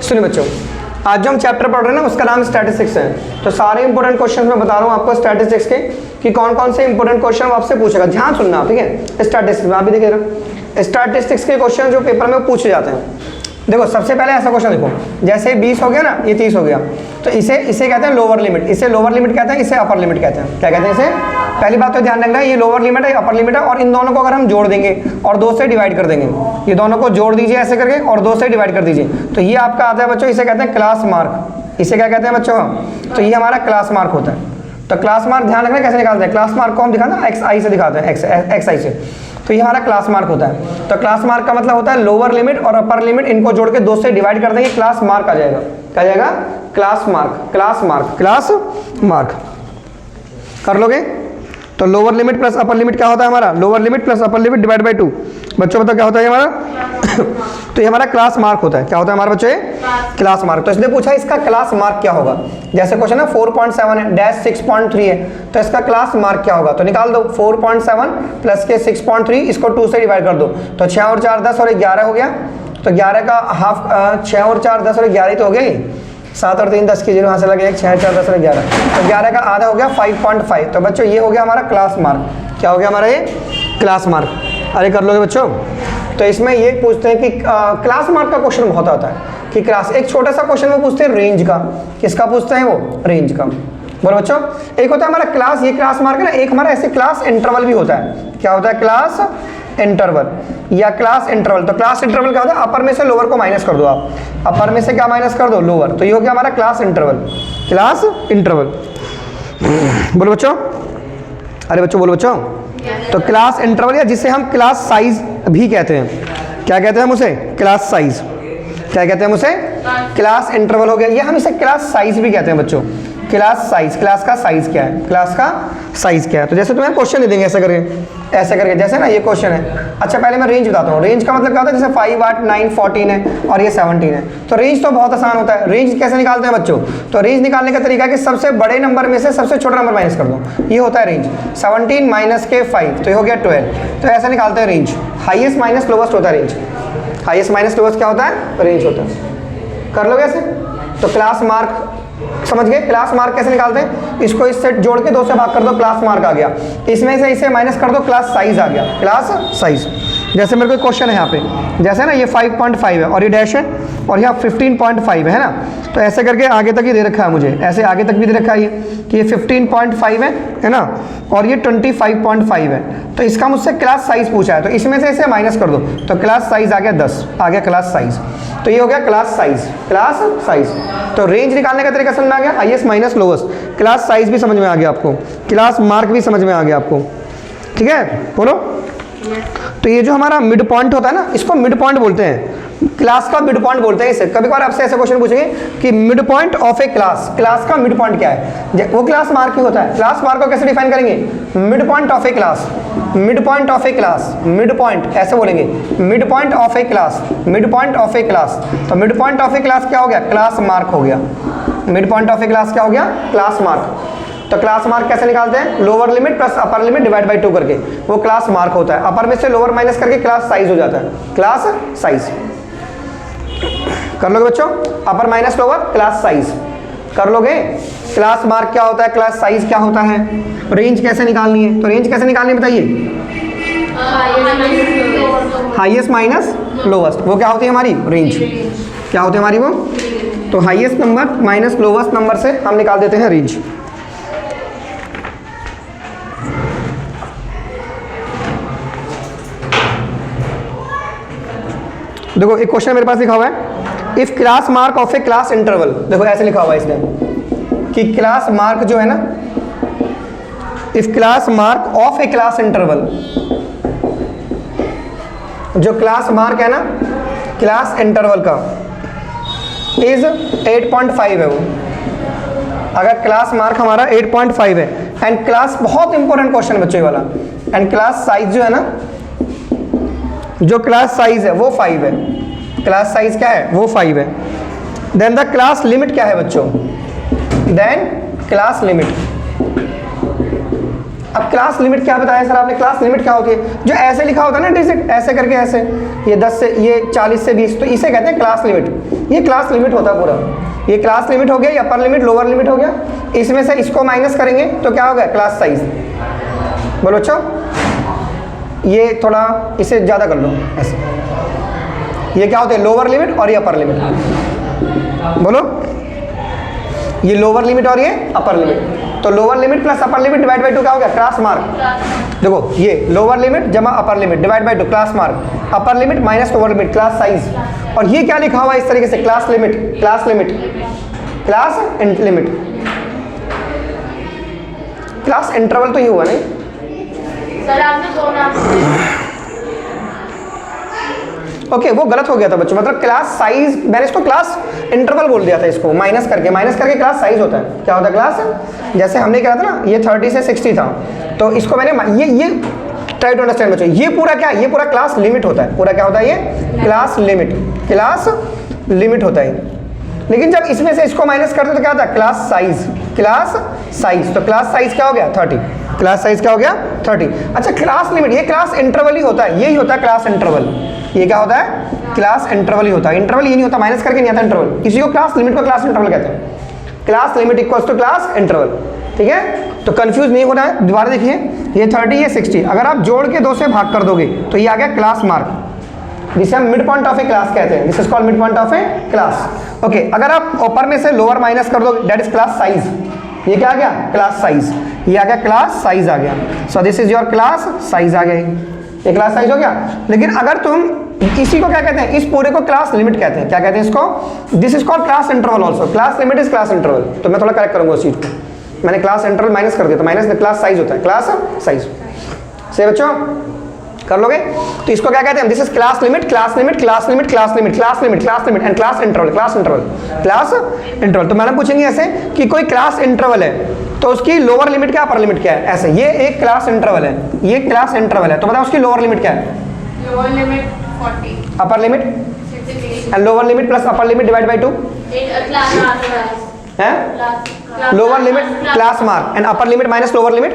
सुनिए बच्चों, आज जो हम चैप्टर पढ़ रहे हैं ना उसका नाम स्टैटिस्टिक्स है। तो सारे इंपॉर्टेंट क्वेश्चन मैं बता रहा हूँ आपको स्टैटिस्टिक्स के कि कौन कौन से इंपॉर्टेंट क्वेश्चन वो आपसे पूछेगा। ध्यान सुनना, ठीक है। स्टैटिस्टिक्स में आप भी देखिएगा, स्टैटिस्टिक्स के क्वेश्चन जो पेपर में पूछे जाते हैं। देखो सबसे पहले ऐसा क्वेश्चन देखो, जैसे 20 हो गया ना, ये 30 हो गया, तो इसे कहते हैं लोअर लिमिट, इसे लोअर लिमिट कहते हैं, इसे अपर लिमिट कहते हैं। क्या कहते हैं इसे? पहली बात तो ध्यान रखना, ये लोअर लिमिट है, अपर लिमिट है, और इन दोनों को अगर हम जोड़ देंगे और 2 से डिवाइड कर देंगे, ये दोनों को जोड़ दीजिए ऐसे करके और 2 से डिवाइड कर दीजिए, तो ये आपका आता है बच्चों, इसे कहते हैं क्लास मार्क। इसे क्या कहते हैं बच्चों? तो ये हमारा क्लास मार्क होता है। तो क्लास मार्क ध्यान रखना कैसे निकालते हैं। क्लास मार्क को हम दिखाते हैं XI से दिखाते हैं, XI से। तो ये हमारा क्लास मार्क होता है। तो क्लास मार्क का मतलब होता है लोअर लिमिट और अपर लिमिट इनको जोड़ के 2 से डिवाइड कर देंगे, क्लास मार्क आ जाएगा। क्या आ जाएगा? Class mark, class mark, class mark. कर लोगे? तो lower limit plus upper limit क्या होता है हमारा? Lower limit plus upper limit divide by 2। बच्चों बताओ क्या होता है ये हमारा? तो ये हमारा क्लास मार्क होता है। क्या होता है हमारे बच्चों? Class mark. तो इसने पूछा इसका क्लास मार्क क्या होगा। जैसे क्वेश्चन है 4.7 है डैश 6.3 है, तो इसका क्लास मार्क क्या होगा? तो निकाल दो, 4.7 प्लस के 6.3, इसको 2 से डिवाइड कर दो, तो 6 और 4 10 और 11 हो गया। तो 11 का हाफ, 6 और 4 10 और 11 ही तो हो गई। 7 और 3 10 की 0 यहाँ से लगे, 6 4 10 और 11, तो 11 का आधा हो गया 5.5। तो बच्चों ये हो गया हमारा क्लास मार्क। क्या हो गया हमारा ये? Class mark. अरे कर लोगे बच्चों? तो इसमें ये पूछते हैं कि क्लास मार्क का क्वेश्चन बहुत आता है कि क्लास, एक छोटा सा क्वेश्चन वो पूछते हैं रेंज का। किसका पूछते हैं वो? रेंज का। बोलो बच्चों, एक होता है हमारा क्लास, ये क्लास मार्क है ना, एक हमारा ऐसे क्लास इंटरवल भी होता है। क्या होता है? क्लास इंटरवल या क्लास इंटरवल। तो क्लास इंटरवल क्या होता है? अपर में से लोअर को माइनस कर दो आप, अपर में से क्या माइनस कर दो? लोअर। तो ये हो गया हमारा क्लास इंटरवल, क्लास इंटरवल। बोलो बच्चों, अरे बच्चों बोलो बच्चों। तो क्लास इंटरवल या जिसे हम क्लास साइज भी कहते हैं, क्या कहते हैं हम उसे? Class size. क्या कहते हैं हम उसे? क्लास इंटरवल हो गया, ये हम इसे क्लास साइज भी कहते हैं बच्चों। क्लास साइज, क्लास का साइज क्या है? क्लास का साइज क्या है? तो जैसे तुम्हें क्वेश्चन दे देंगे ऐसे करके, जैसे ना ये क्वेश्चन है। अच्छा पहले मैं रेंज बताता हूँ। रेंज का मतलब क्या होता है? जैसे 5 8 9 14 है और ये 17 है, तो रेंज तो बहुत आसान होता है। रेंज कैसे निकालते हैं बच्चों? तो रेंज निकालने का तरीका है कि सबसे बड़े नंबर में से सबसे छोटा नंबर माइनस कर दो, ये होता है रेंज। 17 माइनस के 5 तो ये हो गया 12। तो ऐसा निकालते हैं रेंज। हाईएस्ट माइनस लोवेस्ट होता है रेंज। हाईएस्ट माइनस लोवेस्ट क्या होता है? रेंज होता है। कर लोगे ऐसे? तो क्लास मार्क समझ गए? क्लास मार्क कैसे निकालते हैं? इसको इससे जोड़ के 2 से भाग कर दो, क्लास मार्क आ गया। इसमें से इसे माइनस कर दो, क्लास साइज आ गया, क्लास साइज। जैसे मेरे को क्वेश्चन है यहाँ पे, जैसे ना ये 5.5 है और ये डैश है और यहाँ 15.5 है ना, तो ऐसे करके आगे तक ही दे रखा है मुझे, ऐसे आगे तक भी दे रखा है ये कि ये 15.5 है ना, और ये 25.5 है। तो इसका मुझसे क्लास साइज पूछा है, तो इसमें से इसे माइनस कर दो, तो क्लास साइज आ गया 10, आ गया क्लास साइज। तो ये हो गया क्लास साइज, क्लास साइज। तो रेंज निकालने का तरीका समझ में आ गया, highest minus lowest. Class size भी समझ में आ गया आपको, क्लास मार्क भी समझ में आ गया आपको, ठीक है? बोलो। तो ये जो हमारा मिड पॉइंट होता है ना, इसको मिड पॉइंट बोलते हैं, क्लास का मिड पॉइंट बोलते हैं इसे। कभी कभार आपसे ऐसे क्वेश्चन पूछेंगे कि mid point of a class, class का मिड पॉइंट क्या है? वो क्लास मार्क ही होता है। क्लास मार्क को कैसे डिफाइन करेंगे? Mid point of a class, mid point of a class, mid point ऐसे बोलेंगे, mid point of a class, mid point of a class. तो mid point of a class क्या हो गया? क्लास मार्क हो गया। Mid point of a class क्या हो गया? Class mark. तो क्लास मार्क कैसे निकालते हैं? Lower limit plus upper limit divide by 2 करके, वो क्लास मार्क होता है। अपर में से लोअर माइनस करके क्लास साइज हो जाता है, क्लास साइज। कर लोगे बच्चों? अपर माइनस लोअर, क्लास साइज। कर लोगे? क्लास मार्क क्या होता है? क्लास साइज क्या होता है? रेंज कैसे निकालनी है? तो रेंज कैसे निकालनी है बताइए? हाईएस्ट माइनस लोवेस्ट, वो क्या होती है हमारी? रेंज। क्या होती है हमारी वो? तो highest number minus lowest number से हम निकाल देते हैं रेंज। देखो एक क्वेश्चन मेरे पास लिखा हुआ है, if class mark of a class interval. देखो ऐसे लिखा हुआ है इसने कि क्लास मार्क जो है ना, if class mark of a class interval, जो क्लास मार्क है ना क्लास इंटरवल का इज 8.5 है वो। अगर क्लास मार्क हमारा 8.5 है एंड क्लास, बहुत इंपॉर्टेंट क्वेश्चन है बच्चों वाला, एंड क्लास साइज जो है ना, जो क्लास साइज है वो 5 है। क्लास साइज क्या है? वो 5 है। देन द क्लास लिमिट क्या है बच्चों? Then class limit. अब क्लास लिमिट क्या बताया सर आपने? क्लास लिमिट क्या होती है? जो ऐसे लिखा होता है ना डिजिट, ऐसे करके ऐसे, ये 10 से, ये 40 से 20, तो इसे कहते हैं क्लास लिमिट। ये क्लास लिमिट होता है पूरा। ये क्लास लिमिट हो गया, ये अपर लिमिट लोअर लिमिट हो गया। इसमें से इसको माइनस करेंगे तो क्या हो गया? Class size. बोलो अच्छा, ये थोड़ा इसे ज़्यादा कर लो ऐसे। ये क्या होते हैं? लोअर लिमिट और ये अपर लिमिट। बोलो, ये लोअर लिमिट और ये अपर लिमिट। तो lower limit plus upper limit divide by 2 क्या हो गया? Class mark. देखो ये लोअर लिमिट जमा अपर limit divide by 2 class mark, upper limit minus lower limit class size. और ये क्या लिखा हुआ है इस तरीके से? Class limit, class limit, class limit, class interval. तो ये हुआ नहीं सर, आपने दो नाम ओके वो गलत हो गया था बच्चों, मतलब क्लास साइज मैंने इसको क्लास इंटरवल बोल दिया था, इसको माइनस करके क्लास साइज होता है। क्या होता है? क्लास। जैसे हमने कहा था ना ये 30 से 60 था, तो इसको मैंने ये ट्राई टू अंडरस्टैंड बच्चों, ये पूरा क्या? ये पूरा क्लास लिमिट होता है। पूरा क्या होता है? ये क्लास लिमिट, क्लास लिमिट होता है। लेकिन जब इसमें से इसको माइनस करते तो क्या होता है? Class size, class size. तो क्लास साइज क्या हो गया? 30। क्लास साइज क्या हो गया? 30। अच्छा क्लास लिमिट, ये क्लास इंटरवल ही होता है, यही होता है क्लास इंटरवल। ये क्या होता है? क्लास इंटरवल ही होता है। इंटरवल ये नहीं होता, माइनस करके नहीं आता इंटरवल। इसी को क्लास लिमिट को क्लास इंटरवल कहते हैं। Class limit equals to class interval. ठीक है, तो कंफ्यूज नहीं होना है। दोबारा देखिए, ये 30 ये 60, अगर आप जोड़ के 2 से भाग कर दोगे तो ये आ गया क्लास मार्क, जिसे हम mid point of a class कहते हैं। This is called mid point of a class. Okay, अगर आप ऊपर में से लोअर माइनस कर दोगे दैट इज क्लास साइज। ये क्या आ गया? Class size. ये आ गया क्लास साइज आ गया। So this is your class size आ गया, ये क्लास साइज हो गया। लेकिन अगर तुम इसी को क्या कहते हैं? इस पूरे को क्लास लिमिट कहते हैं। क्या कहते हैं इसको? This is called class interval also. Class limit is class interval. तो मैं थोड़ा करेक्ट करूंगा उस चीज को, मैंने क्लास इंटरवल माइनस कर दिया, तो माइनस क्लास साइज होता है, क्लास साइज। सही बच्चों, कर लोगे? तो इसको क्या कहते हैं? This is class limit, class limit, class limit, class limit, class limit, class limit and class interval, class interval, class interval. तो मैडम पूछेंगे ऐसे कि कोई क्लास इंटरवल है तो उसकी लोअर लिमिट क्या अपर लिमिट क्या है? ऐसे ये एक क्लास इंटरवल है, ये क्लास इंटरवल है, तो बताओ उसकी लोअर लिमिट क्या है? Lower limit 40, upper limit 60 and lower limit plus upper limit divide by 2 class है। Lower limit class mark and upper limit minus lower limit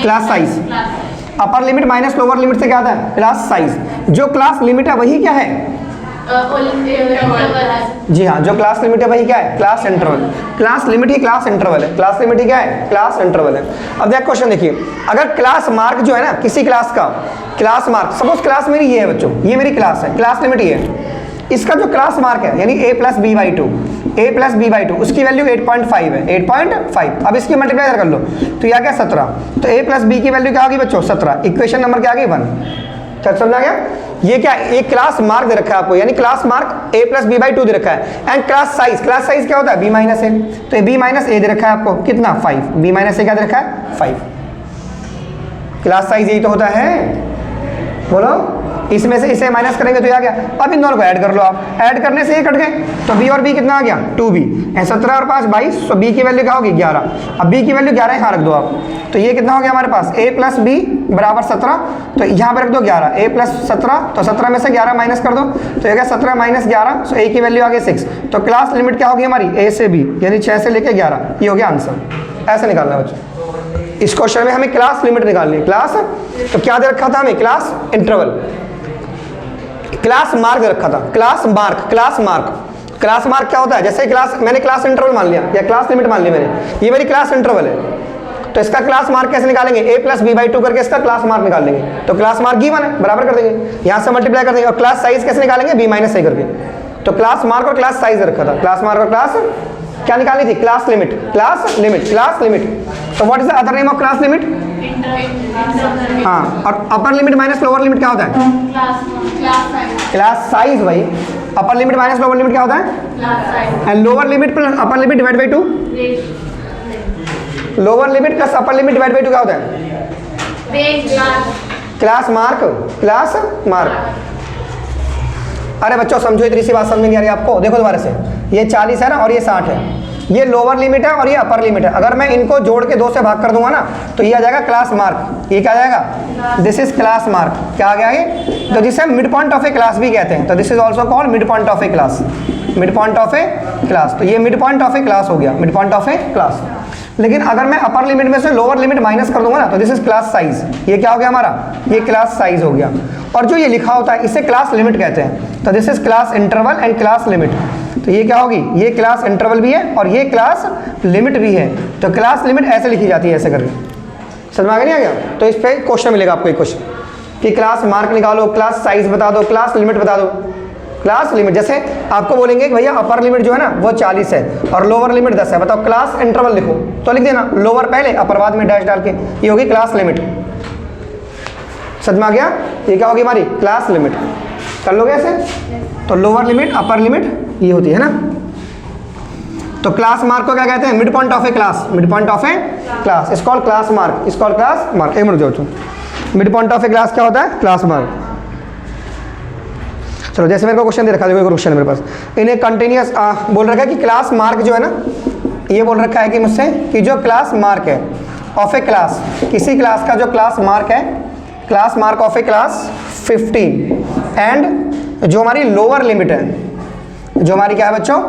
class size. Upper limit minus lower limit से क्या आता है? Class size. जो class limit है वही क्या है? जी हाँ, जो क्लास लिमिट है वही क्या है? Class interval. क्लास लिमिट ही क्लास इंटरवल है। क्लास लिमिट ही क्या है? क्लास इंटरवल है। अब देख क्वेश्चन देखिए, अगर क्लास मार्क जो है ना किसी क्लास का, क्लास मार्क सपोज क्लास मेरी ये है बच्चों, ये मेरी क्लास है, क्लास लिमिट ये है। इसका जो क्लास मार्क है यानी a plus b by 2, a plus b by 2, उसकी वैल्यू 8.5 है, 8.5। अब इसकी मल्टीप्लाई कर लो तो यह क्या? 17। तो a प्लस बी की वैल्यू क्या होगी बच्चों? 17। इक्वेशन नंबर क्या आ गई? 1। क्या समझ आ गया? ये क्या? एक क्लास मार्क दे रखा है आपको, यानी class mark a plus b by 2 दे रखा है। And class size, class size क्या होता है? b minus a। तो b माइनस a दे रखा है आपको कितना? 5। b माइनस a क्या दे रखा है? 5। क्लास साइज यही तो होता है। बोलो, इसमें से इसे माइनस करेंगे तो ये आ गया। अब इन दोनों को ऐड कर लो आप, ऐड करने से ये कट गए तो b और b कितना आ गया? 2b। 17 और 5 22, तो b की वैल्यू क्या होगी? 11। अब b की वैल्यू 11 यहाँ रख दो आप, तो ये कितना हो गया हमारे पास? a प्लस बी बराबर 17, तो यहाँ पर रख दो 11, a प्लस 17, तो 17 में से 11 माइनस कर दो तो ये 17 माइनस 11, तो a की वैल्यू आ गई 6। तो क्लास लिमिट क्या होगी हमारी? a से b, यानी 6 से लेके 11। ये हो गया आंसर। ऐसे निकालना है बच्चों। इस क्वेश्चन में हमें क्लास लिमिट निकालनी है। क्लास तो क्या दे रखा था हमें? Class interval. क्लास मार्क दे रखा था, class mark, class mark. Class mark क्या होता है? जैसे क्लास, मैंने क्लास इंटरवल मान लिया या क्लास लिमिट मान ली मैंने, ये मेरी क्लास इंटरवल है, तो इसका क्लास मार्क कैसे निकालेंगे? a प्लस बी बाई 2 करके इसका क्लास मार्क निकाल लेंगे। तो क्लास मार्क गिवन है, बराबर कर देंगे, यहाँ से मल्टीप्लाई कर देंगे। और क्लास साइज कैसे निकालेंगे? b माइनस a करके। तो क्लास मार्क और क्लास साइज रखा था, क्लास मार्क और क्लास क्या निकालनी थी? Class limit, class limit, class limit. तो what is the other name of class limit? हाँ, और upper limit minus lower limit क्या होता है? Class size. भाई upper limit minus lower limit क्या होता है? And lower limit plus upper limit divide by 2, lower limit plus upper limit divide by 2 क्या होता है? Class mark, class mark. अरे बच्चों समझो, इतनी सी बात समझ में नहीं आ रही आपको? देखो दोबारा से, ये 40 है ना और ये 60 है, ये लोअर लिमिट है और ये अपर लिमिट है। अगर मैं इनको जोड़ के 2 से भाग कर दूंगा ना तो ये आ जाएगा क्लास मार्क। ये क्या आ जाएगा? This is class mark. क्या आ गया ये? तो जिसे हम mid point of a class भी कहते हैं। तो this is also called mid point of a class, mid point of a class. तो ये mid point of a class हो गया, mid point of a class. लेकिन अगर मैं अपर लिमिट में से लोअर लिमिट माइनस कर दूंगा ना, तो दिस इज क्लास साइज। ये क्या हो गया हमारा, ये क्लास साइज हो गया। और जो ये लिखा होता है इसे क्लास लिमिट कहते हैं। तो this is class interval and class limit. तो ये क्या होगी, ये क्लास इंटरवल भी है और ये क्लास लिमिट भी है। तो क्लास लिमिट ऐसे लिखी जाती है, ऐसे करके। समझ में आ गया? तो इस पर क्वेश्चन मिलेगा आपको एक क्वेश्चन कि क्लास मार्क निकालो, क्लास साइज बता दो, क्लास लिमिट बता दो। क्लास लिमिट जैसे आपको बोलेंगे कि भैया अपर लिमिट जो है ना वो 40 है और लोअर लिमिट 10 है, बताओ क्लास इंटरवल लिखो, तो लिख देना लोअर पहले अपर बाद में डैश डाल के, ये होगी क्लास लिमिट। समझ में आ गया? ये क्या होगी हमारी क्लास लिमिट। कर लोगे ऐसे? तो लोअर लिमिट अपर लिमिट ये होती है ना। तो क्लास मार्क को क्या कहते हैं, mid point of a class. Mid point of a class is called class mark, is called class mark. एक मिनट जाओ, mid point of a class क्या होता है, क्लास मार्क। चलो जैसे मेरे को क्वेश्चन दे रखा है, देखो क्वेश्चन है मेरे पास, इन्हें कंटिन्यूस बोल रखा है कि क्लास मार्क जो है ना, ये बोल रखा है कि मुझसे कि जो क्लास मार्क है ऑफ ए क्लास, किसी क्लास का जो क्लास मार्क है, class mark of a class 15 and जो हमारी लोअर लिमिट है, जो हमारी क्या है बच्चों,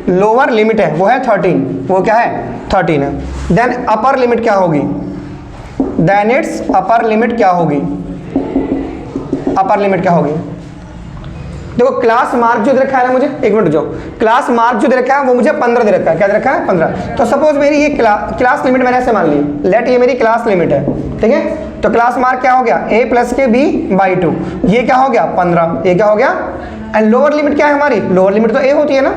लोअर लिमिट है वो है 13, वो क्या है 13 है। देन अपर लिमिट क्या होगी, देन इट्स अपर लिमिट क्या होगी, अपर लिमिट क्या होगी। देखो क्लास मार्क जो दे रखा है ना मुझे, एक मिनट जो क्लास मार्क जो दे रखा है वो मुझे 15 दे रखा है। क्या दे रखा है, 15। तो सपोज मेरी ये क्लास लिमिट मैंने ऐसे मान ली, लेट ये मेरी क्लास लिमिट है, ठीक है। तो क्लास मार्क क्या हो गया, a प्लस के b/2, ये क्या हो गया 15, ये क्या हो गया। एंड लोअर लिमिट क्या है हमारी, लोअर लिमिट तो a होती है ना,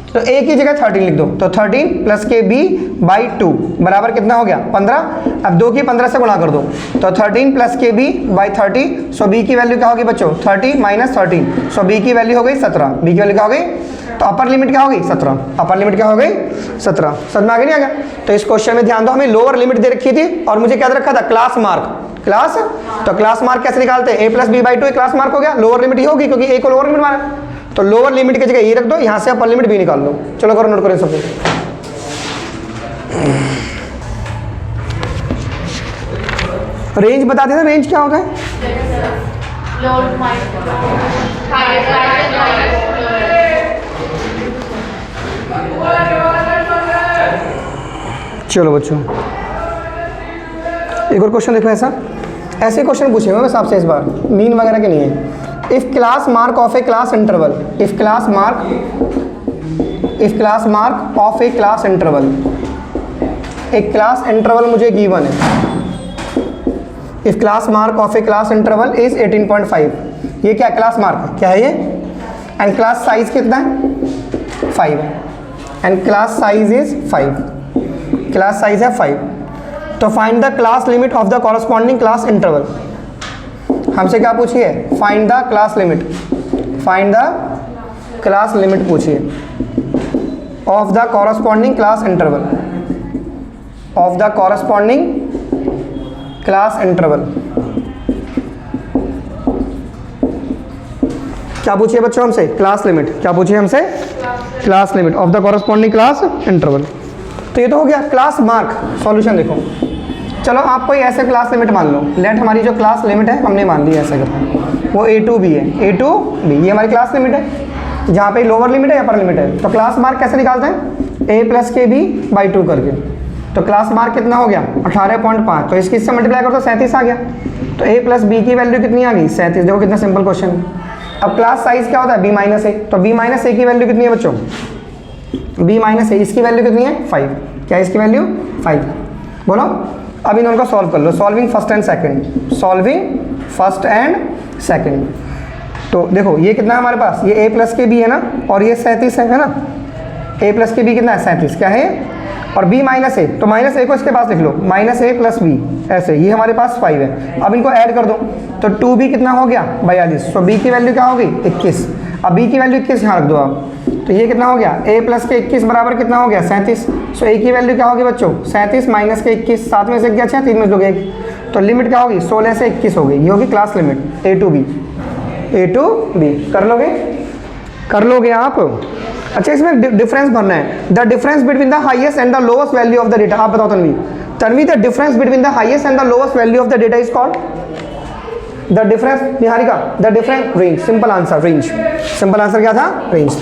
तो a की जगह 13 लिख दो, तो 13 प्लस के b/2 बराबर कितना हो गया 15। अब 2 की 15 से गुणा कर दो, तो 13 प्लस के b/30, सो b की वैल्यू क्या होगी बच्चों 30 माइनस 13, सो b की वैल्यू हो गई 17। b की वैल्यू क्या हो गई, तो अपर लिमिट क्या होगी 17, अपर लिमिट क्या हो गई 17। समझ में आ गया नहीं आ गया? तो इस क्वेश्चन में ध्यान दो, हमें लोअर लिमिट दे रखी थी और मुझे क्या दे रखा था, क्लास मार्क। क्लास, तो क्लास मार्क कैसे निकालते हैं, a plus b/2 class mark हो गया, लोअर लिमिट ही होगी क्योंकि a को लोअर लिमिट माना। तो लोअर लिमिट की जगह ये रख दो, यहाँ से अपर लिमिट भी निकाल लो। चलो करो, नोट करो सबको। रेंज बता देना, रेंज क्या होता है। लोअर चलो बच्चों एक और क्वेश्चन देखो, ऐसे क्वेश्चन पूछेंगे बस आपसे इस बार, मीन वगैरह के नहीं है। If class mark of a class interval, if class mark of a class interval, एक क्लास इंटरवल मुझे गिवन है। If class mark of a class interval is 18.5, ये क्या क्लास मार्क क्या है ये, एंड क्लास साइज कितना है 5 है, and class size is 5, class size है 5। तो find the class limit of the corresponding class interval. हमसे क्या पूछिए, find the class limit, find the class limit पूछिए of the corresponding class interval, of the corresponding class interval. क्या पूछिए बच्चों हमसे, क्लास लिमिट। क्या पूछिए हमसे, class limit of the corresponding class interval. तो ये तो हो गया क्लास मार्क। सॉल्यूशन देखो, चलो आप कोई ऐसे क्लास लिमिट मान लो, लेट हमारी जो क्लास लिमिट है हमने मान ली ऐसा करके, वो a2b है, a2b ये हमारी क्लास लिमिट है, जहाँ पे लोअर लिमिट है अपर लिमिट है। तो क्लास मार्क कैसे निकालते हैं, a प्लस के b/2 करके। तो क्लास मार्क कितना हो गया 18.5, तो इसकी इससे मल्टीप्लाई करो तो 37 आ गया। तो a प्लस b की वैल्यू कितनी आ गई 37। देखो कितना सिंपल क्वेश्चन है। अब क्लास साइज क्या होता है b माइनस a, तो b माइनस a की वैल्यू कितनी है बच्चों, b माइनस a, इसकी वैल्यू कितनी है 5। क्या है इसकी वैल्यू 5, बोलो। अब इन दोनों को सॉल्व कर लो, solving first and second, solving first and second. तो देखो ये कितना है हमारे पास, ये a प्लस के b है ना, और ये 37 है ना, a प्लस के b कितना है 37, क्या है, और b माइनस a, तो माइनस a को इसके पास लिख लो, माइनस a प्लस b, ऐसे ये हमारे पास 5 है। अब इनको ऐड कर दो, तो 2b कितना हो गया 42, तो b की वैल्यू क्या होगी 21। अब b की वैल्यू 21 यहाँ रख दो आप, तो ये कितना हो गया a प्लस के 21 बराबर कितना हो गया 37। सो a की वैल्यू क्या होगी बच्चों 37 माइनस के 21, 7 में से क्या 6, 3 में से 1, तो लिमिट क्या होगी 16 से 21 हो गई। ये होगी क्लास लिमिट a2b, a2b। कर लोगे आप। अच्छा इसमें डिफरेंस भरना है, the difference between the highest and the lowest value of the data. आप बताओ Tanvi, the difference between the highest and the lowest value of the data is called, the difference, Niharika, the difference, range. Simple answer range, simple answer क्या था range.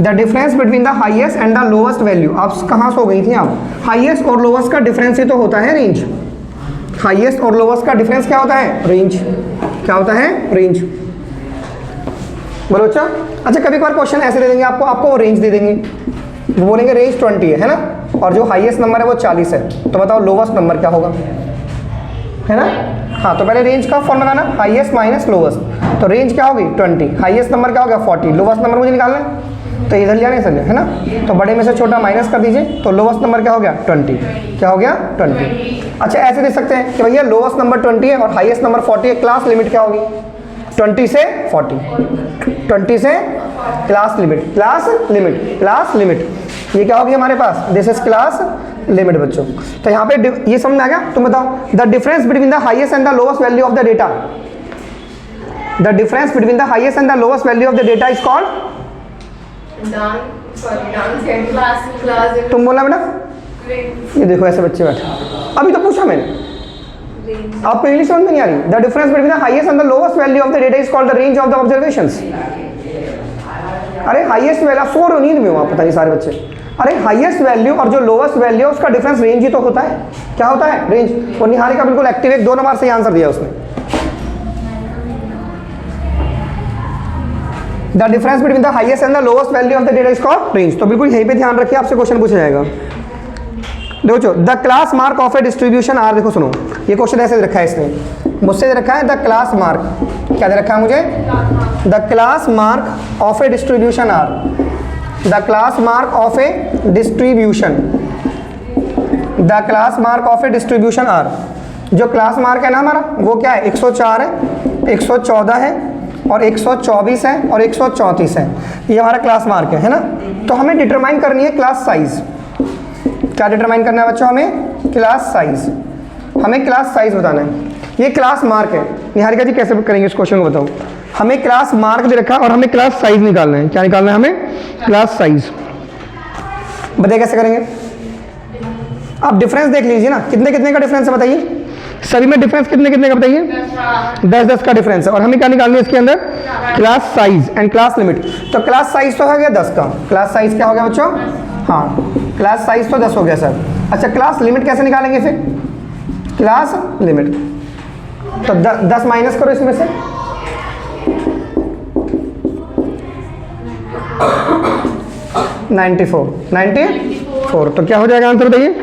The difference between the highest and the lowest value. आप कहाँ सो गई थी आप? Highest और lowest का difference ही तो होता है रेंज। हाईएस्ट और लोवेस्ट का डिफरेंस क्या होता है? रेंज। क्या होता है? रेंज। बोलो अच्छा कभी कभार क्वेश्चन ऐसे दे देंगे आपको, वो रेंज दे देंगे, वो बोलेंगे रेंज 20 है ना, और जो हाईएस्ट नंबर है वो 40 है, तो बताओ लोवेस्ट नंबर क्या होगा, है ना? हाँ, तो पहले रेंज का फॉर्म लगाना, हाईएस्ट माइनस लोवेस्ट, तो रेंज क्या होगी 20, हाईएस्ट नंबर क्या होगा 40, लोवेस्ट नंबर मुझे निकालना है, तो इधर लिया नहीं सर, है ना? तो बड़े में से छोटा माइनस कर दीजिए, तो लोवेस्ट नंबर क्या हो गया 20, क्या हो गया 20। अच्छा ऐसे दे सकते हैं कि भैया लोवेस्ट नंबर 20 है और हाईएस्ट नंबर 40 है, क्लास लिमिट क्या होगी? 20 से 40, 20 से class limit, class limit, class limit, ये क्या होगी हमारे पास? दिस इज क्लास लिमिट बच्चों। तो यहाँ पे ये समझ में आ गया? तुम बताओ the difference between the highest and the lowest value of the data, the difference between the highest and the lowest value of the data is called, तुम बोलना बेटा, ये देखो ऐसे बच्चे बैठे, अभी तो पूछा मैंने, आपको इंग्लिश समझ में नहीं आ रही? The difference between the highest and the lowest value of the data is called the range of the observations. अरे हाईएस्ट वैल्यू, सो रहे हो नींद में हो आप, पता नहीं सारे बच्चे। अरे हाईएस्ट वैल्यू और जो लोवेस्ट वैल्यू है उसका डिफरेंस रेंज ही तो होता है। क्या होता है? रेंज। और निहारी का बिल्कुल एक्टिव, एक 2 नंबर से आंसर दिया उसने। The difference between the highest and the lowest value of the data is called range. तो बिल्कुल यहीं पे ध्यान रखिए, आपसे क्वेश्चन पूछा जाएगा। देखो the class mark of a distribution are, देखो सुनो, ये क्वेश्चन ऐसे दे रखा है इसने, मुझसे दे रखा है द क्लास मार्क, क्या दे रखा है मुझे? The class mark of a distribution are, the class mark of a distribution, the class mark of a distribution are. जो क्लास मार्क है ना हमारा, वो क्या है? 104 है, 114 है और 124 है और 134 है, ये हमारा क्लास मार्क है ना? तो हमें डिटरमाइन करनी है क्लास साइज। क्या डिटरमाइन करना है बच्चों? हमें क्लास साइज, हमें क्लास साइज बताना है। ये क्लास मार्क है। निहारिका जी कैसे करेंगे इस क्वेश्चन को बताओ? हमें क्लास मार्क दे रखा है और हमें क्लास साइज निकालना है। क्या निकालना है हमें? Class size. बताइए कैसे करेंगे? आप डिफरेंस देख लीजिए ना, कितने कितने का डिफरेंस है बताइए? सभी में डिफरेंस कितने कितने का बताइए? 10-10 का डिफरेंस है। और हमें क्या निकालनी है इसके अंदर? Class size and class limit. तो क्लास साइज तो हो गया 10 का, क्लास साइज क्या हो गया बच्चों? हाँ, क्लास साइज तो 10 हो गया सर। अच्छा क्लास लिमिट कैसे निकालेंगे फिर? क्लास लिमिट, तो 10 माइनस करो इसमें से, नाइन्टी फोर, तो क्या हो जाएगा आंसर बताइए?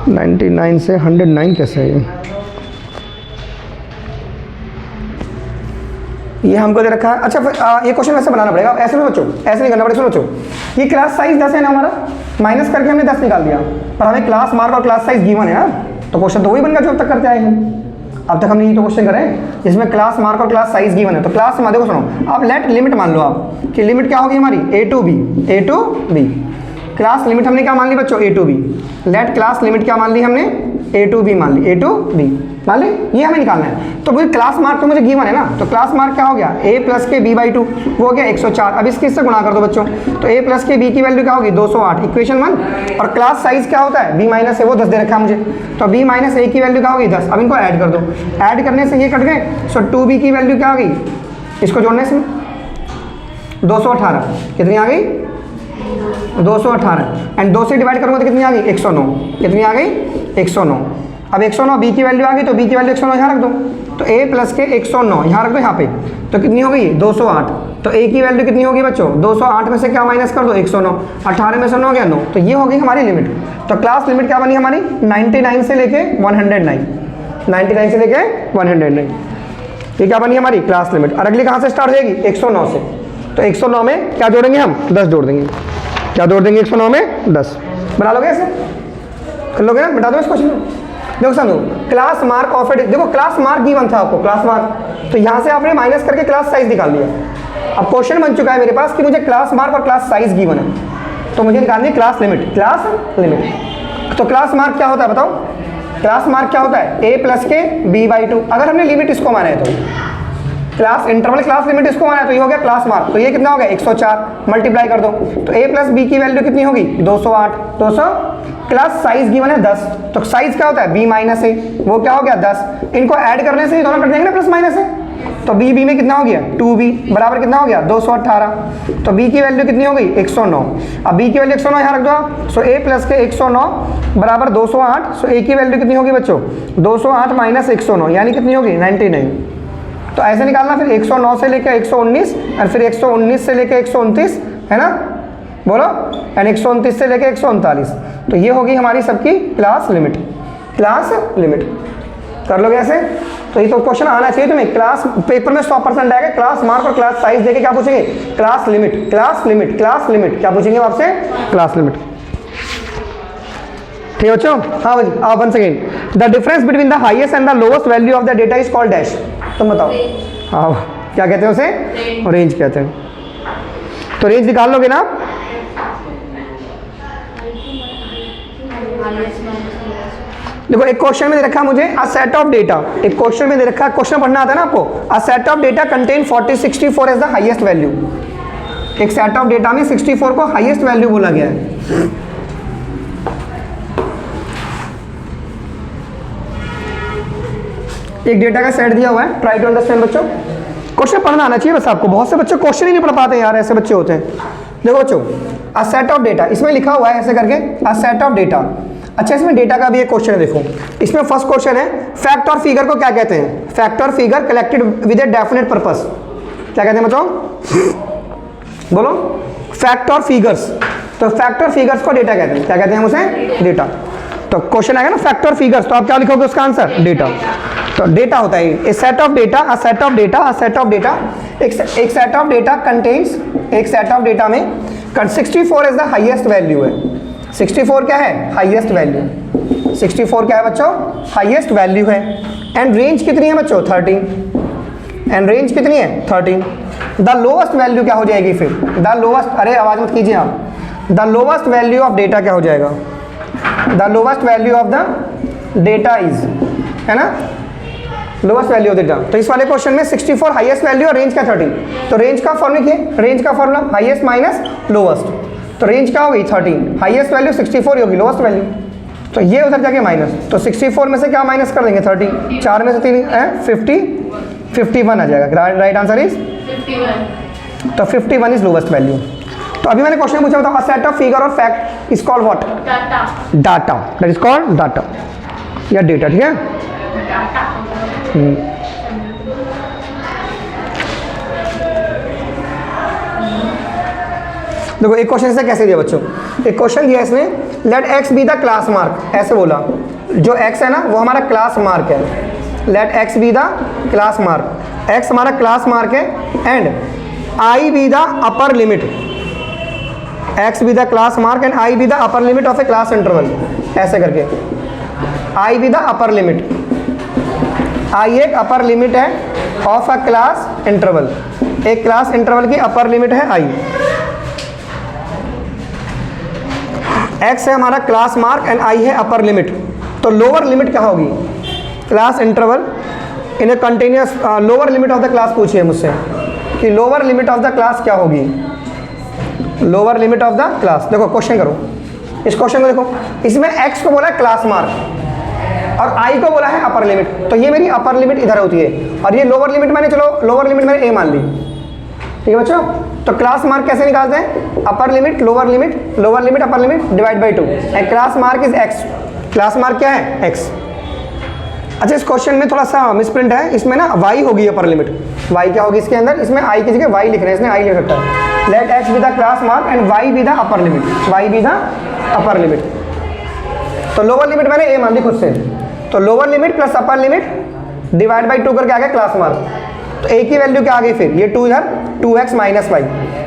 99 से 109 कैसे है ये हमको दे रखा है। अच्छा ये क्वेश्चन वैसे बनाना पड़ेगा, ऐसे नहीं बच्चों, ऐसे नहीं करना पड़ेगा। सुनो बच्चों, ये क्लास साइज 10 है ना हमारा, माइनस करके हमने 10 निकाल दिया, पर हमें क्लास मार्क और क्लास साइज गिवन है ना, तो क्वेश्चन तो वही बन गया जो अब तक करते आए हैं। अब तक हमने ये तो क्वेश्चन करे जिसमें क्लास मार्क और क्लास साइज गिवन है। तो क्लास मान देखो, सुनो आप लेट लिमिट मान लो आप कि लिमिट क्या होगी हमारी? a to b। Class limit हमने क्या मान ली बच्चों? a to b। Let class limit क्या मान ली हमने? a to b मान ली, a to b मान ली, ये हमें निकालना है। तो मुझे क्लास मार्क तो मुझे गिवन है ना, तो क्लास मार्क क्या हो गया? a प्लस के b बाई 2, वो हो गया 104। अब इसके इससे गुणा कर दो बच्चों, तो a प्लस के b की वैल्यू क्या होगी? 208, इक्वेशन 1। और क्लास साइज क्या होता है? b माइनस है, वो 10 दे रखा है मुझे, तो b माइनस a की वैल्यू क्या होगी? 10। अब इनको ऐड कर दो, ऐड करने से ये कट गए, सो 2b की वैल्यू क्या होगी? इसको जोड़ने से 218, कितनी आ गई? 218 एंड 2 से डिवाइड करूँगा तो कितनी आ गई? 109। कितनी आ गई? 109। अब 109 बी की वैल्यू आ गई, तो बी की वैल्यू 109 यहाँ रख दो, तो a प्लस के 109 यहाँ रख दो यहाँ पे, तो कितनी हो गई? 208। तो a की वैल्यू कितनी होगी बच्चों? 208 में से क्या माइनस कर दो? 109। 18 में से 9 गया 9, तो ये हो गई हमारी लिमिट। तो क्लास लिमिट क्या बनी हमारी? 99 से लेके 109, 99 से लेके 109, ये क्या बनी हमारी क्लास लिमिट। और अगली कहाँ से स्टार्ट होगी? 109 से। तो 109 में क्या जोड़ेंगे हम? 10 जोड़ देंगे। क्या जोड़ देंगे 109 में? 10। बना लोगे ऐसे? कर लोगे ना? बता दो इस क्वेश्चन में। देखो समझो, क्लास मार्क ऑफ ए, देखो क्लास मार्क गिवन था आपको, क्लास मार्क, तो यहाँ से आपने माइनस करके क्लास साइज निकाल लिया। अब क्वेश्चन बन चुका है मेरे पास कि मुझे क्लास मार्क और क्लास साइज गिवन है, तो मुझे निकालनी है क्लास लिमिट, क्लास लिमिट। तो क्लास मार्क क्या होता है बताओ? क्लास मार्क क्या होता है? a प्लस के b बाई 2। अगर हमने लिमिट इसको माना है तो क्लास इंटरवल क्लास लिमिट इसको माना है, तो ये हो गया क्लास मार्क। तो ये कितना हो गया? 104, मल्टीप्लाई कर दो, तो a प्लस b की वैल्यू कितनी होगी? 208। 200 क्लास साइज गिवन है 10, तो साइज क्या होता है? b माइनस है, वो क्या हो गया? 10। इनको ऐड करने से ये दोनों कट जाएंगे ना, प्लस माइनस है, तो बी में कितना हो गया 2b बराबर कितना हो गया 218। तो b की वैल्यू कितनी हो गई 109। अब b की वैल्यू 109 यहाँ रख दो आप। सो a प्लस के 109 बराबर 208। सो a की वैल्यू कितनी होगी बच्चों 208 माइनस 109 यानी कितनी होगी 99। तो ऐसे निकालना फिर 109 से लेकर 119 और फिर 119 से लेकर 129 है ना, बोलो, एंड 129 से लेकर 139। तो ये होगी हमारी सबकी क्लास लिमिट। क्लास लिमिट कर लोगे ऐसे। तो ये तो क्वेश्चन आना चाहिए तुम्हें। क्लास पेपर में 100% आएगा। क्लास मार्क और क्लास साइज देके क्या पूछेंगे, class limit, class limit, class limit, क्या पूछेंगे आपसे, क्लास लिमिट। ठीक है बच्चों। हाँ भाई आप one second. The difference between the highest and the lowest value of the data is called dash. तुम बताओ। हाँ क्या कहते हैं उसे, रेंज कहते हैं। तो रेंज निकाल लोगे ना आप। देखो एक क्वेश्चन में दे रखा है मुझे अ सेट ऑफ डेटा, एक क्वेश्चन में दे रखा है, क्वेश्चन पढ़ना आता है ना आपको। A set of data contain 4064 as the highest value. एक सेट ऑफ डेटा में 64 को हाईएस्ट वैल्यू बोला गया है। एक डेटा का सेट दिया हुआ है, ट्राई टू अंडरस्टैंड बच्चों। क्वेश्चन पढ़ना आना चाहिए बस आपको। बहुत से बच्चे क्वेश्चन ही नहीं पढ़ पाते यार, ऐसे बच्चे होते हैं। देखो बच्चों अ सेट ऑफ डेटा, इसमें लिखा हुआ है ऐसे करके अ सेट ऑफ डेटा। अच्छा इसमें डेटा का भी एक क्वेश्चन है। देखो इसमें फर्स्ट क्वेश्चन है फैक्ट और फिगर को क्या कहते हैं, फैक्ट और figure collected with a definite purpose. क्या कहते हैं बच्चों, बोलो, फैक्ट और फिगर्स। तो फैक्ट और फिगर्स को डेटा कहते हैं। क्या कहते हैं हम उसे, डेटा। तो क्वेश्चन आएगा ना फैक्ट और फिगर्स, तो आप क्या लिखोगे उसका आंसर, डेटा। तो डेटा होता है a set of data, a set of data, a set of data. एक सेट ऑफ डेटा कंटेन्स, एक सेट ऑफ डेटा में 64 इज द हाईएस्ट वैल्यू है। 64 क्या है, हाईएस्ट वैल्यू। 64 क्या है बच्चों, हाईएस्ट वैल्यू है। एंड रेंज कितनी है बच्चों, 13। एंड रेंज कितनी है, 13। द लोएस्ट वैल्यू क्या हो जाएगी फिर, द लोएस्ट, अरे आवाज मत कीजिए आप। The lowest value of data क्या हो जाएगा, the lowest value of the data is, है ना, लोएस्ट वैल्यू ऑफ डेटा। तो इस वाले क्वेश्चन में 64 हाईएस्ट वैल्यू और रेंज का 13। तो रेंज का फॉर्मूला लिखिए, रेंज का फॉर्मूला हाईएस्ट माइनस लोएस्ट। तो रेंज क्या होगी 13, हाईएस्ट वैल्यू 64 होगी, लोएस्ट वैल्यू। तो ये उधर जाके माइनस, तो 64 में से क्या माइनस कर देंगे, 30। 4 में से 3 है 51 आ जाएगा। Right answer is 51। तो 51 इज लोएस्ट वैल्यू। तो अभी मैंने क्वेश्चन पूछा, बताओ अ सेट ऑफ फिगर और fact is called what, data. Data, that is called data या डेटा। ठीक है। देखो एक क्वेश्चन से कैसे दिया बच्चों, एक क्वेश्चन दिया इसने, let x be the class mark. ऐसे बोला, जो एक्स है ना वो हमारा क्लास मार्क है। Let x be the class mark, x हमारा क्लास मार्क है। And I be the upper limit, x be the class mark and I be the upper limit of a class interval. ऐसे करके I be the upper limit, I एक upper limit है of a class interval. एक class interval की अपर limit है आई। X है हमारा class mark and आई है अपर लिमिट। तो लोअर लिमिट क्या होगी, class interval in a continuous, lower limit of the class पूछिए मुझसे कि lower limit of the class क्या होगी, lower limit of the class. देखो क्वेश्चन करो, इस क्वेश्चन को देखो, इसमें एक्स को बोला है क्लास मार्क और आई को बोला है अपर लिमिट। तो ये मेरी अपर लिमिट इधर होती है और ये लोअर लिमिट मैंने, चलो लोअर लिमिट मैंने ए मान ली। ठीक है बच्चों। तो क्लास मार्क कैसे निकालते हैं, upper limit lower limit, lower limit upper limit divide by 2। And class mark is x, class mark क्या है, एक्स। अच्छा इस क्वेश्चन में थोड़ा सा मिसप्रिंट है, इसमें ना वाई होगी अपर लिमिट। वाई क्या होगी इसके अंदर, इसमें आई की जगह वाई लिख रहे हैं, इसने आई लिख रखा है। Let x be the class mark and y be the upper limit, y be the upper limit. तो लोअर लिमिट मैंने ए मान ली खुद से। तो lower limit plus upper limit divide by 2 करके आ गया क्लास मार्क। तो ए की वैल्यू क्या आ गई फिर, ये 2 इधर, 2x माइनस वाई।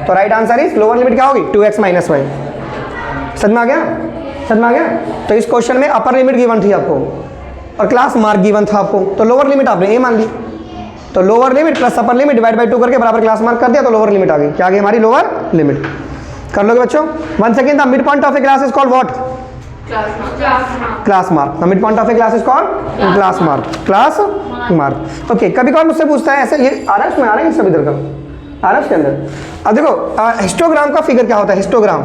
तो right answer is lower limit क्या होगी, 2x माइनस वाई। समझ में आ गया, समझ में आ गया। तो इस क्वेश्चन में अपर लिमिट गिवन थी आपको और क्लास मार्क गिवन था आपको। तो लोअर लिमिट आपने ए मान ली। तो lower limit plus upper limit divide by 2 करके बराबर क्लास मार्क कर दिया, तो लोअर लिमिट आ गई। क्या आ गई हमारी, लोअर लिमिट। कर लोगे बच्चों। One second, the mid point of a class is called what, class mark. The mid point of a class is called class mark, class mark. Okay, कभी कभार मुझसे पूछता है ऐसे, ये आ रहा है उसमें, आ रहा है सब इधर का आ रहा है उसके अंदर। अब देखो हिस्टोग्राम का फिगर क्या होता है, हिस्टोग्राम,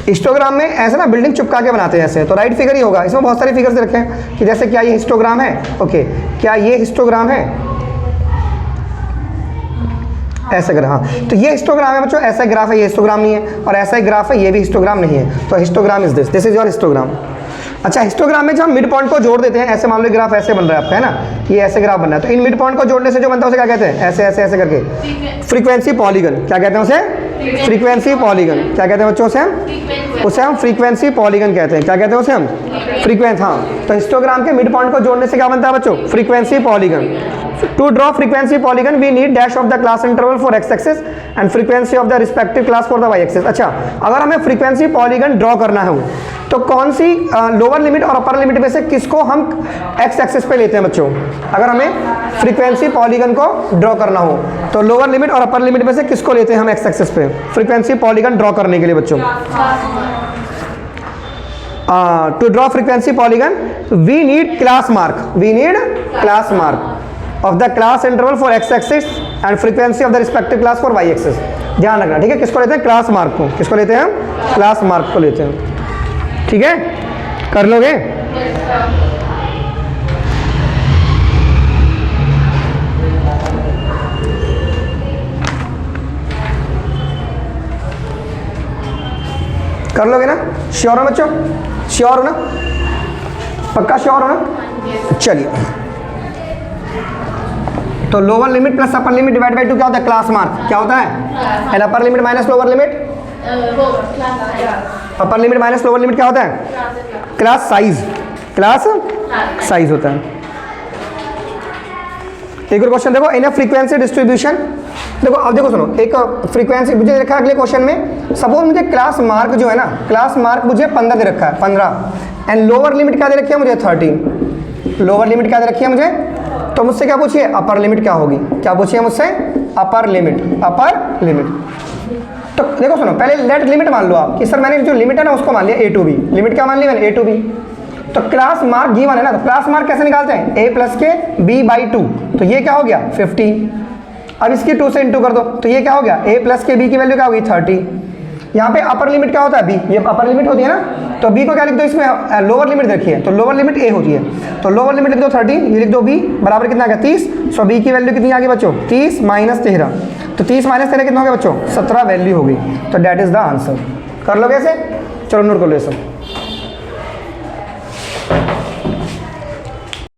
हिस्टोग्राम में ऐसे ना बिल्डिंग चिपका के बनाते हैं ऐसे, तो राइट फिगर ही होगा। इसमें बहुत सारे फिगर्स रखे हैं कि जैसे क्या ये हिस्टोग्राम है, ओके क्या ये हिस्टोग्राम है, ऐसा ग्राफ, हाँ तो ये हिस्टोग्राम है बच्चों, ऐसा ग्राफ है, ये हिस्टोग्राम नहीं है, और ऐसा ग्राफ है, ये भी हिस्टोग्राम नहीं है। तो histogram is this is your histogram. अच्छा, हिस्टोग्राम में जब हम मिड पॉइंट को जोड़ देते हैं, ऐसे मान लो ग्राफ ऐसे बन रहा है आपका, है ना, ये ऐसे ग्राफ बन रहा है, तो इन मिड पॉइंट को जोड़ने से जो बनता है उसे क्या कहते हैं, ऐसे ऐसे ऐसे करके फ्रीक्वेंसी पॉलीगन। क्या कहते हैं उसे, फ्रीक्वेंसी पॉलीगन। क्या कहते हैं बच्चों उसे हम फ्रीक्वेंसी पॉलीगन कहते हैं। क्या कहते हैं उसे हम फ्रीक्वेंसी, हाँ। तो हिस्टोग्राम के मिड पॉइंट को जोड़ने से क्या बनता है बच्चों, frequency polygon. To draw frequency polygon we need dash of the class interval for x axis and frequency of the respective class for the y axis. अच्छा, अगर हमें फ्रीक्वेंसी पॉलीगन ड्रॉ करना है तो कौन सी लोअर लिमिट और upper limit में से किसको हम एक्स एक्सिस पे लेते हैं बच्चों, अगर हमें फ्रीक्वेंसी पॉलीगन को ड्रॉ करना हो तो लोअर लिमिट और अपर लिमिट में से किसको लेते हैं हम एक्स एक्सिस पे फ्रीक्वेंसी पॉलीगन ड्रॉ करने के लिए बच्चों। To draw frequency polygon we need class mark of the class interval for x axis and frequency of the respective class for y axis। ध्यान रखना, ठीक है, किसको लेते हैं, क्लास मार्क को। किसको लेते हैं हम, क्लास मार्क को लेते हैं, ठीक है, कर लोगे। कर लोगे ना, श्योर हो बच्चों, श्योर हो ना, पक्का श्योर हो ना। चलिए, तो lower limit plus upper limit divide by 2 क्या होता है, क्लास मार्क। क्या होता है, and upper limit minus lower limit, upper limit minus lower limit क्या होता है, क्लास साइज। क्लास साइज होता है। एक और क्वेश्चन देखो, इन अ फ्रीक्वेंसी डिस्ट्रीब्यूशन, देखो अब देखो सुनो, एक फ्रीक्वेंसी मुझे रखा है अगले क्वेश्चन में, सपोज मुझे क्लास मार्क जो है ना, क्लास मार्क मुझे 15 दे रखा है, 15, एंड लोअर लिमिट क्या दे रखी है मुझे, 30। लोअर लिमिट क्या दे रखी है मुझे, तो मुझसे क्या पूछिए, अपर लिमिट क्या होगी, क्या पूछिए मुझसे, अपर लिमिट। तो देखो सुनो, पहले लेट लिमिट मान लो आप कि सर मैंने जो लिमिट है ना उसको मान लिया a to b, लिमिट क्या मान ली मैंने, a to b। तो क्लास मार्क गिवन है ना, तो क्लास मार्क कैसे निकालते हैं, a प्लस के b बाई 2, तो ये क्या हो गया 50। अब इसकी 2 से इंटू कर दो, तो ये क्या हो गया, a प्लस के b की वैल्यू क्या होगी 30। यहाँ पे अपर लिमिट क्या होता है, b, ये अपर लिमिट होती है ना, तो b को क्या लिख दो, इसमें लोअर लिमिट देखिए, तो लोअर लिमिट a होती है, तो लोअर लिमिट लिख दो 30, ये लिख दो b बराबर कितना आ गया 30। सो b की वैल्यू कितनी आ गई बच्चों, 30 माइनस 13, तो 30 माइनस 13 कितना हो गया बच्चों, 17 वैल्यू होगी। तो डैट इज द आंसर। कर लोगे ऐसे, चलो नोट कर लो ये सब।